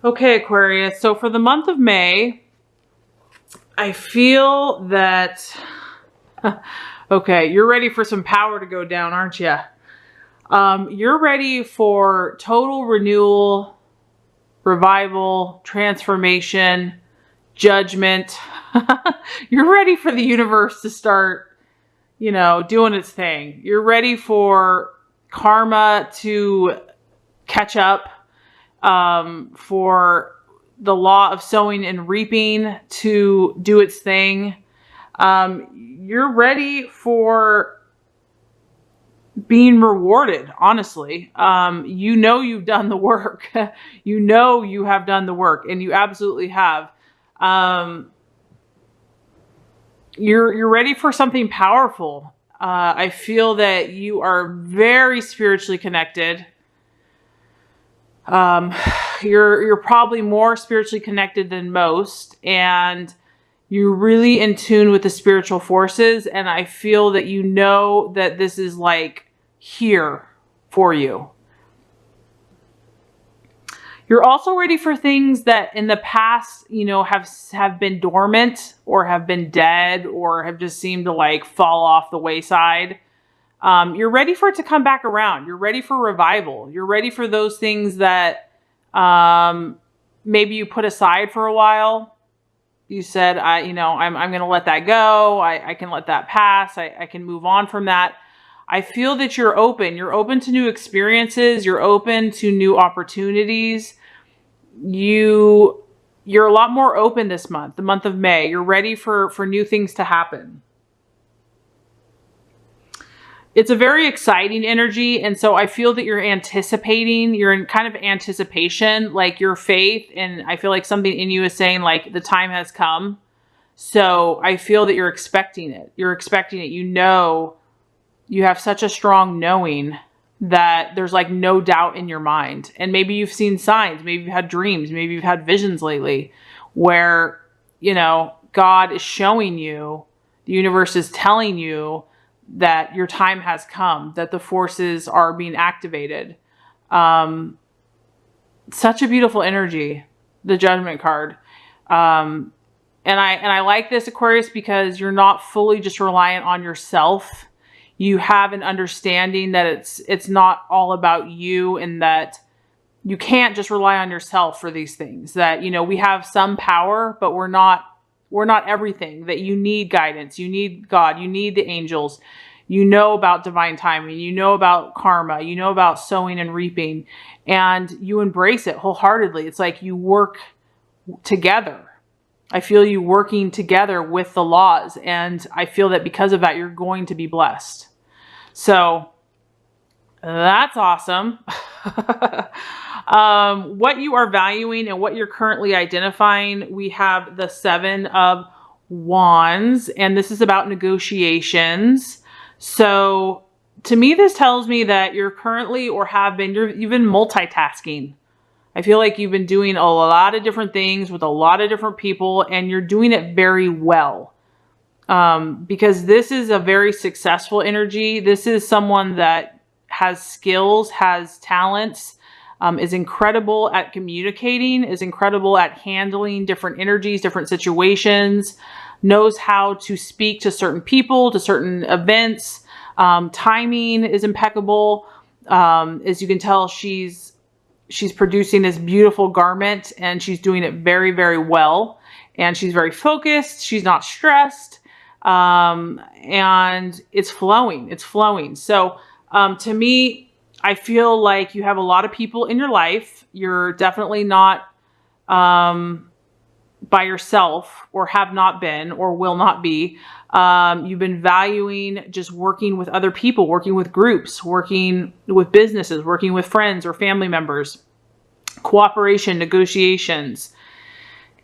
Okay, Aquarius. So for the month of May, I feel that, okay, you're ready for some power to go down, aren't you? You're ready for total renewal, revival, transformation, judgment. You're ready for the universe to start, doing its thing. You're ready for karma to catch up, for the law of sowing and reaping to do its thing. You're ready for being rewarded, honestly. You've done the work. You have done the work, and you absolutely have. You're ready for something powerful. I feel that you are very spiritually connected. You're probably more spiritually connected than most, and you're really in tune with the spiritual forces. And I feel that you know that this is like here for you. You're also ready for things that in the past, have been dormant or have been dead or have just seemed to like fall off the wayside. You're ready for it to come back around. You're ready for revival. You're ready for those things that maybe you put aside for a while. You said, I'm going to let that go. I can let that pass. I can move on from that. I feel that you're open. You're open to new experiences. You're open to new opportunities. You're a lot more open this month, the month of May. You're ready for new things to happen. It's a very exciting energy. And so I feel that you're anticipating, you're in kind of anticipation, like your faith. And I feel like something in you is saying like the time has come. So I feel that you're expecting it. You're expecting it. You have such a strong knowing that there's like no doubt in your mind. And maybe you've seen signs, maybe you've had dreams, maybe you've had visions lately where, God is showing you, the universe is telling you that your time has come, that the forces are being activated. Such a beautiful energy, the Judgment card. And I like this, Aquarius, because you're not fully just reliant on yourself. You have an understanding that it's not all about you, and that you can't just rely on yourself for these things. That, we have some power, but we're not everything. That you need guidance. You need God. You need the angels. You know about divine timing. You know about karma. You know about sowing and reaping. And you embrace it wholeheartedly. It's like you work together. I feel you working together with the laws. And I feel that because of that, you're going to be blessed. So that's awesome. What you are valuing and what you're currently identifying, we have the 7 of Wands, and this is about negotiations. So to me, this tells me that you're currently, or have been, you've been multitasking. I feel like you've been doing a lot of different things with a lot of different people, and you're doing it very well. Because this is a very successful energy. This is someone that has skills, has talents, is incredible at communicating, is incredible at handling different energies, different situations, knows how to speak to certain people, to certain events. Timing is impeccable. As you can tell, she's producing this beautiful garment, and she's doing it very, very well. And she's very focused. She's not stressed. And it's flowing. It's flowing. So, to me, I feel like you have a lot of people in your life. You're definitely not, by yourself, or have not been, or will not be. You've been valuing just working with other people, working with groups, working with businesses, working with friends or family members, cooperation, negotiations.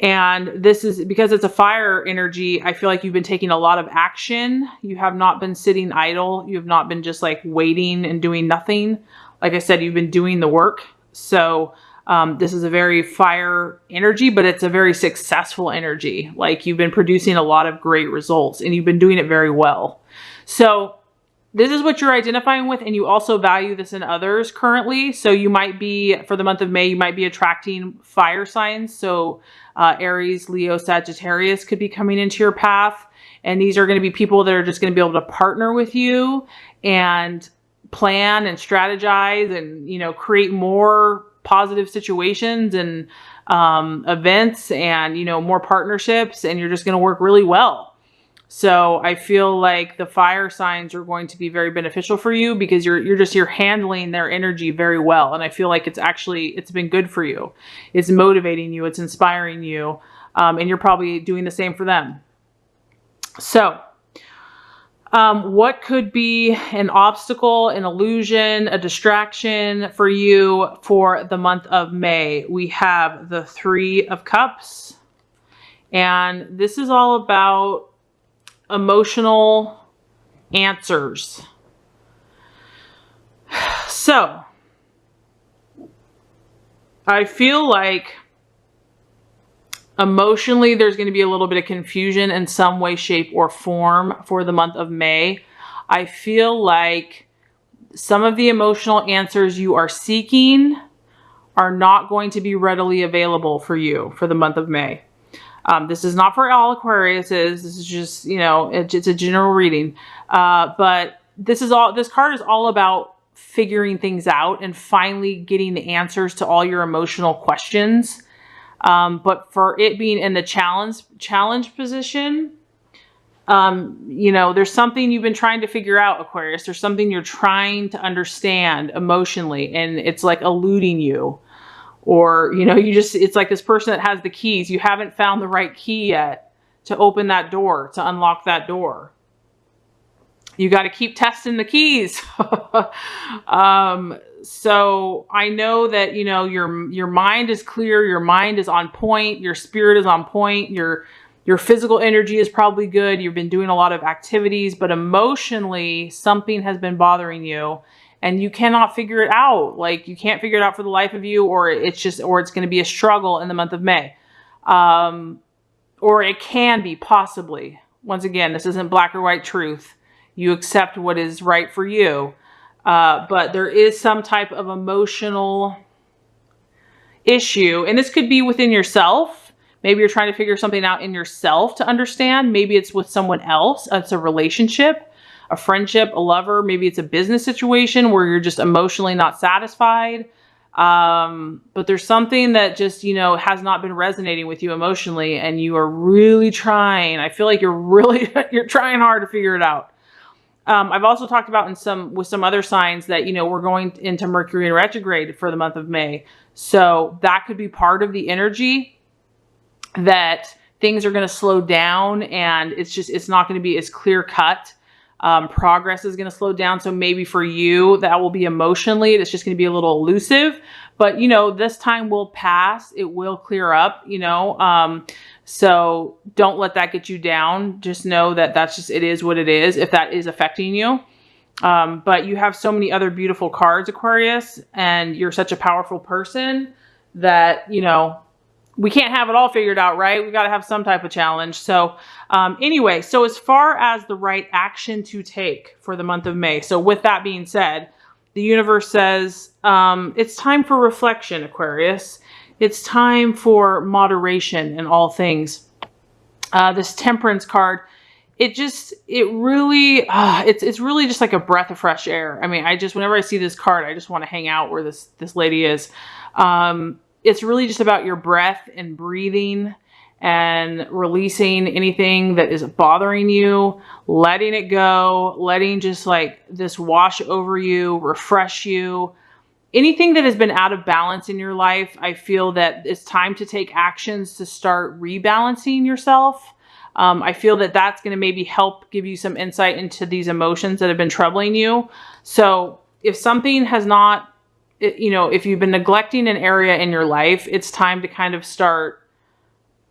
And this is because it's a fire energy. I feel like you've been taking a lot of action. You have not been sitting idle. You have not been just like waiting and doing nothing. Like I said, you've been doing the work. So this is a very fire energy, but it's a very successful energy. Like you've been producing a lot of great results, and you've been doing it very well. So this is what you're identifying with, and you also value this in others currently. So you might be, for the month of May, you might be attracting fire signs. So Aries, Leo, Sagittarius could be coming into your path. And these are going to be people that are just going to be able to partner with you and plan and strategize and, you know, create more positive situations and events and, you know, more partnerships, and you're just going to work really well. So I feel like the fire signs are going to be very beneficial for you because you're handling their energy very well. And I feel like it's been good for you. It's motivating you. It's inspiring you. And you're probably doing the same for them. So, what could be an obstacle, an illusion, a distraction for you for the month of May? We have the Three of Cups, and this is all about emotional answers. So, I feel like emotionally, there's going to be a little bit of confusion in some way, shape, or form for the month of May. I feel like some of the emotional answers you are seeking are not going to be readily available for you for the month of May. This is not for all Aquariuses. This is just, you know, it's a general reading. But this card is all about figuring things out and finally getting the answers to all your emotional questions. But for it being in the challenge position, you know, there's something you've been trying to figure out, Aquarius. There's something you're trying to understand emotionally, and it's like eluding you. Or, you know, it's like this person that has the keys. You haven't found the right key yet to open that door, to unlock that door. You got to keep testing the keys. So I know that, you know, your mind is clear, your mind is on point, your spirit is on point, your physical energy is probably good. You've been doing a lot of activities, but emotionally something has been bothering you and you cannot figure it out. Like, you can't figure it out for the life of you, or it's going to be a struggle in the month of May. Or it can be, possibly. Once again, this isn't black or white truth. You accept what is right for you. But there is some type of emotional issue, and this could be within yourself. Maybe you're trying to figure something out in yourself to understand. Maybe it's with someone else. It's a relationship, a friendship, a lover. Maybe it's a business situation where you're just emotionally not satisfied. But there's something that just, you know, has not been resonating with you emotionally, and you are really trying. I feel like you're trying hard to figure it out. I've also talked about with some other signs that, you know, we're going into Mercury in retrograde for the month of May. So that could be part of the energy, that things are going to slow down, and it's not going to be as clear cut. Progress is going to slow down. So maybe for you, that will be emotionally, it's just going to be a little elusive, but, you know, this time will pass. It will clear up, you know. So don't let that get you down. Just know that it is what it is, if that is affecting you. But you have so many other beautiful cards, Aquarius, and you're such a powerful person that, you know, we can't have it all figured out, right? We got to have some type of challenge. So anyway, so as far as the right action to take for the month of May. So with that being said, the universe says it's time for reflection, Aquarius. It's time for moderation in all things. This Temperance card, it's really just like a breath of fresh air. I mean, whenever I see this card, I just want to hang out where this lady is. It's really just about your breath and breathing and releasing anything that is bothering you, letting it go, letting just like this wash over you, refresh you. Anything that has been out of balance in your life, I feel that it's time to take actions to start rebalancing yourself. I feel that that's going to maybe help give you some insight into these emotions that have been troubling you. So if something has not, you know, if you've been neglecting an area in your life, it's time to kind of start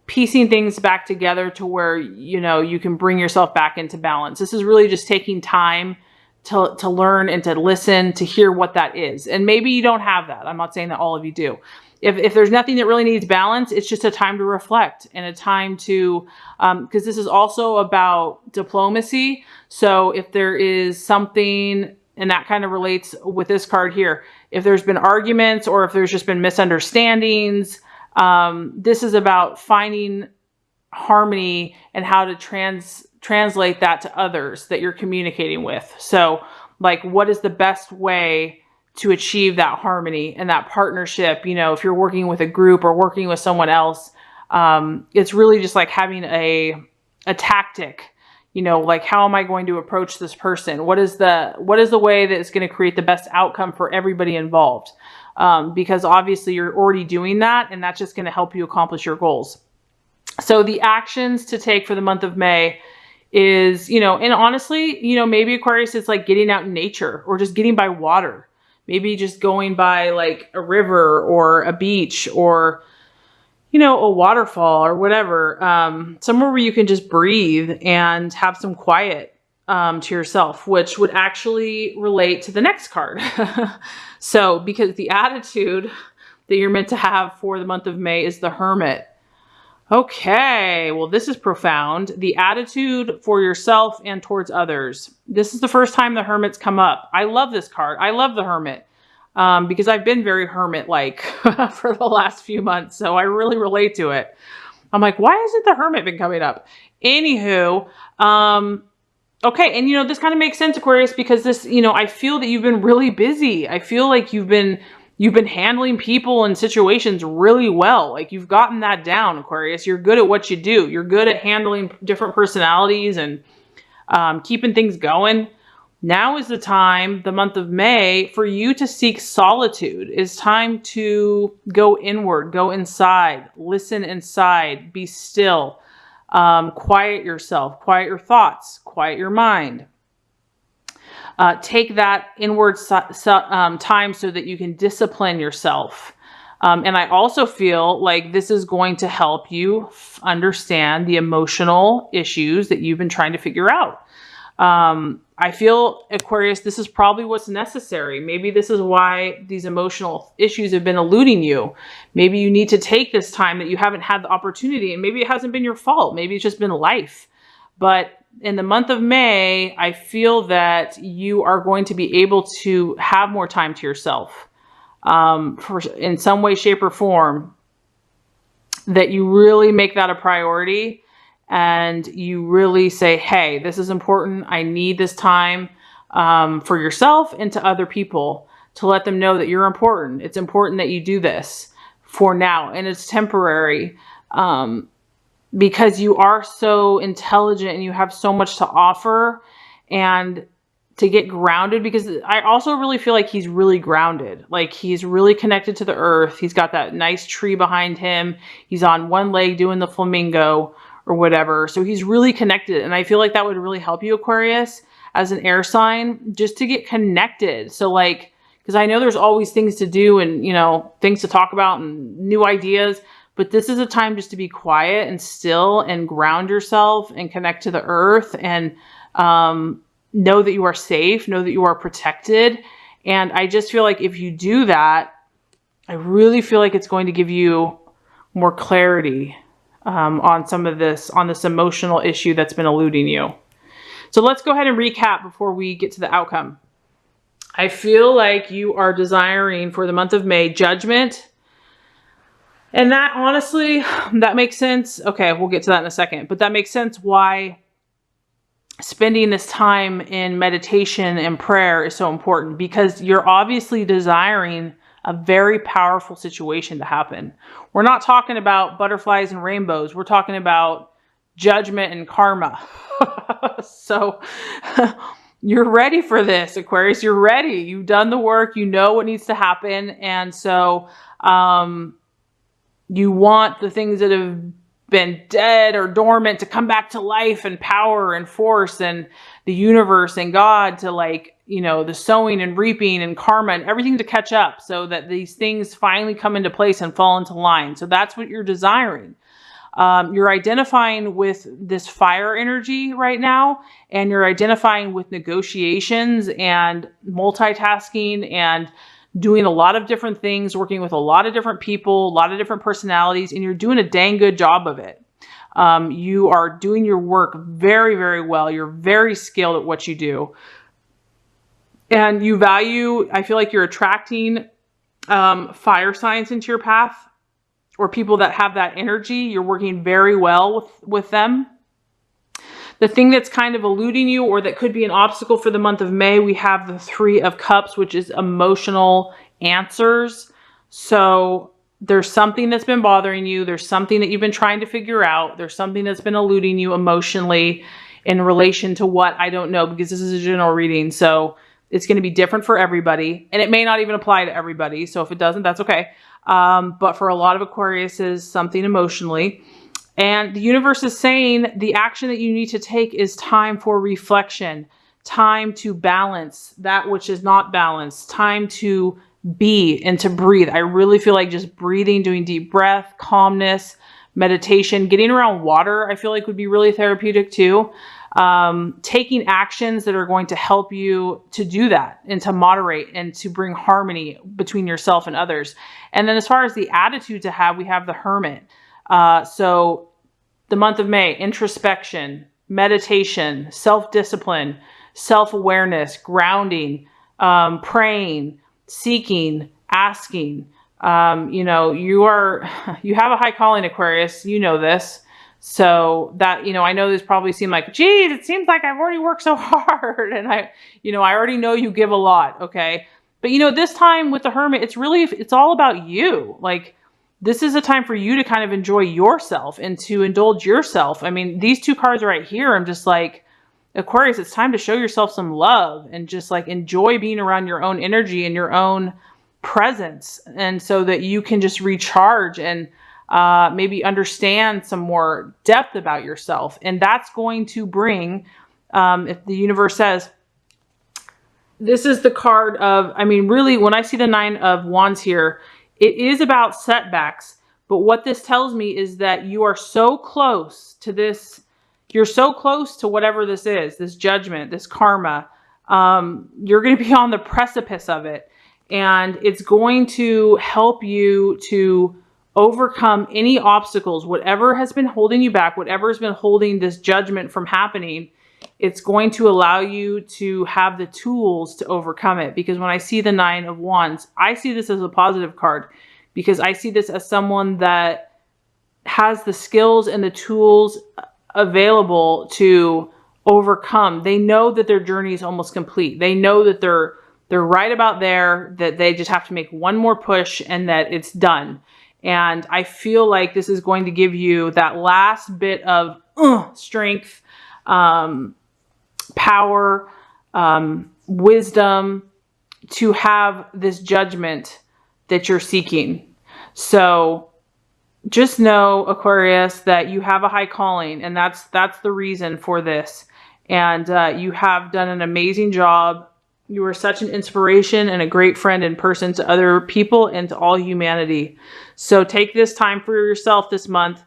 piecing things back together to where, you know, you can bring yourself back into balance. This is really just taking time to learn and to listen, to hear what that is. And maybe you don't have that. I'm not saying that all of you do. if there's nothing that really needs balance, it's just a time to reflect and a time to, because this is also about diplomacy. So if there is something, and that kind of relates with this card here, if there's been arguments or if there's just been misunderstandings, this is about finding harmony and how to translate that to others that you're communicating with. So like, what is the best way to achieve that harmony and that partnership? You know, if you're working with a group or working with someone else, it's really just like having a tactic, you know, like, how am I going to approach this person? What is the way that is going to create the best outcome for everybody involved? Because obviously you're already doing that, and that's just going to help you accomplish your goals. So the actions to take for the month of May is, you know, and honestly, you know, maybe Aquarius, it's like getting out in nature or just getting by water. Maybe just going by like a river or a beach or, you know, a waterfall or whatever. Somewhere where you can just breathe and have some quiet to yourself, which would actually relate to the next card. So, because the attitude that you're meant to have for the month of May is the Hermit. Okay, well, this is profound. The attitude for yourself and towards others. This is the first time the Hermit's come up. I love this card. I love the Hermit because I've been very hermit-like for the last few months, so I really relate to it. I'm like, why hasn't the Hermit been coming up? Anywho, okay, and you know, this kind of makes sense, Aquarius, because this, you know, I feel that you've been really busy. I feel like you've been handling people and situations really well. Like, you've gotten that down, Aquarius. You're good at what you do. You're good at handling different personalities and keeping things going. Now is the time, the month of May, for you to seek solitude. It's time to go inward, go inside, listen inside, be still, quiet yourself, quiet your thoughts, quiet your mind. Take that inward time so that you can discipline yourself. And I also feel like this is going to help you understand the emotional issues that you've been trying to figure out. I feel, Aquarius, this is probably what's necessary. Maybe this is why these emotional issues have been eluding you. Maybe you need to take this time that you haven't had the opportunity, and maybe it hasn't been your fault. Maybe it's just been life. But in the month of May, I feel that you are going to be able to have more time to yourself in some way, shape, or form, that you really make that a priority and you really say, hey, this is important. I need this time for yourself and to other people, to let them know that you're important. It's important that you do this for now, and it's temporary. Because you are so intelligent and you have so much to offer, and to get grounded, because I also really feel like he's really grounded. Like, he's really connected to the earth. He's got that nice tree behind him. He's on one leg doing the flamingo or whatever. So he's really connected. And I feel like that would really help you, Aquarius, as an air sign, just to get connected. So like, because I know there's always things to do and, you know, things to talk about and new ideas. But this is a time just to be quiet and still and ground yourself and connect to the earth and know that you are safe, know that you are protected. And I just feel like if you do that, I really feel like it's going to give you more clarity on some of this, on this emotional issue that's been eluding you. So let's go ahead and recap before we get to the outcome. I feel like you are desiring for the month of May judgment. And that, honestly, that makes sense. Okay, we'll get to that in a second. But that makes sense why spending this time in meditation and prayer is so important, because you're obviously desiring a very powerful situation to happen. We're not talking about butterflies and rainbows. We're talking about judgment and karma. So you're ready for this, Aquarius. You're ready. You've done the work. You know what needs to happen. And so you want the things that have been dead or dormant to come back to life and power and force, and the universe and God to, like, you know, the sowing and reaping and karma and everything to catch up, so that these things finally come into place and fall into line. So that's what you're desiring. You're identifying with this fire energy right now, and you're identifying with negotiations and multitasking and doing a lot of different things, working with a lot of different people, a lot of different personalities, and you're doing a dang good job of it. You are doing your work very, very well. You're very skilled at what you do. And you value, I feel like you're attracting fire signs into your path, or people that have that energy. You're working very well with them. The thing that's kind of eluding you, or that could be an obstacle for the month of May, we have the Three of Cups, which is emotional answers. So there's something that's been bothering you. There's something that you've been trying to figure out. There's something that's been eluding you emotionally in relation to what, I don't know, because this is a general reading. So it's going to be different for everybody, and it may not even apply to everybody. So if it doesn't, that's okay. But for a lot of Aquariuses, something emotionally. And the universe is saying the action that you need to take is time for reflection, time to balance that which is not balanced, time to be and to breathe. I really feel like just breathing, doing deep breath, calmness, meditation, getting around water, I feel like would be really therapeutic too. Taking actions that are going to help you to do that and to moderate and to bring harmony between yourself and others. And then as far as the attitude to have, we have the Hermit. So the month of May, introspection, meditation, self-discipline, self-awareness, grounding, praying, seeking, asking. You know, you have a high calling, Aquarius. You know this. So that, you know, I know this probably seemed like, geez, it seems like I've already worked so hard. And I already know you give a lot. Okay. But you know, this time with the Hermit, it's all about you. Like, this is a time for you to kind of enjoy yourself and to indulge yourself. I mean, these two cards right here, I'm just like, Aquarius, it's time to show yourself some love and just like enjoy being around your own energy and your own presence. And so that you can just recharge and maybe understand some more depth about yourself. And that's going to bring, if the universe says, this is the card of, I mean, really, when I see the Nine of Wands here, it is about setbacks. But what this tells me is that you are so close to this. You're so close to whatever this is, this judgment, this karma. You're going to be on the precipice of it. And it's going to help you to overcome any obstacles, whatever has been holding you back, whatever has been holding this judgment from happening. It's going to allow you to have the tools to overcome it. Because when I see the Nine of Wands, I see this as a positive card, because I see this as someone that has the skills and the tools available to overcome. They know that their journey is almost complete. They know that they're right about there, that they just have to make one more push and that it's done. And I feel like this is going to give you that last bit of strength, power, wisdom to have this judgment that you're seeking. So just know, Aquarius, that you have a high calling, and that's the reason for this. And you have done an amazing job. You are such an inspiration and a great friend in person to other people and to all humanity. So take this time for yourself this month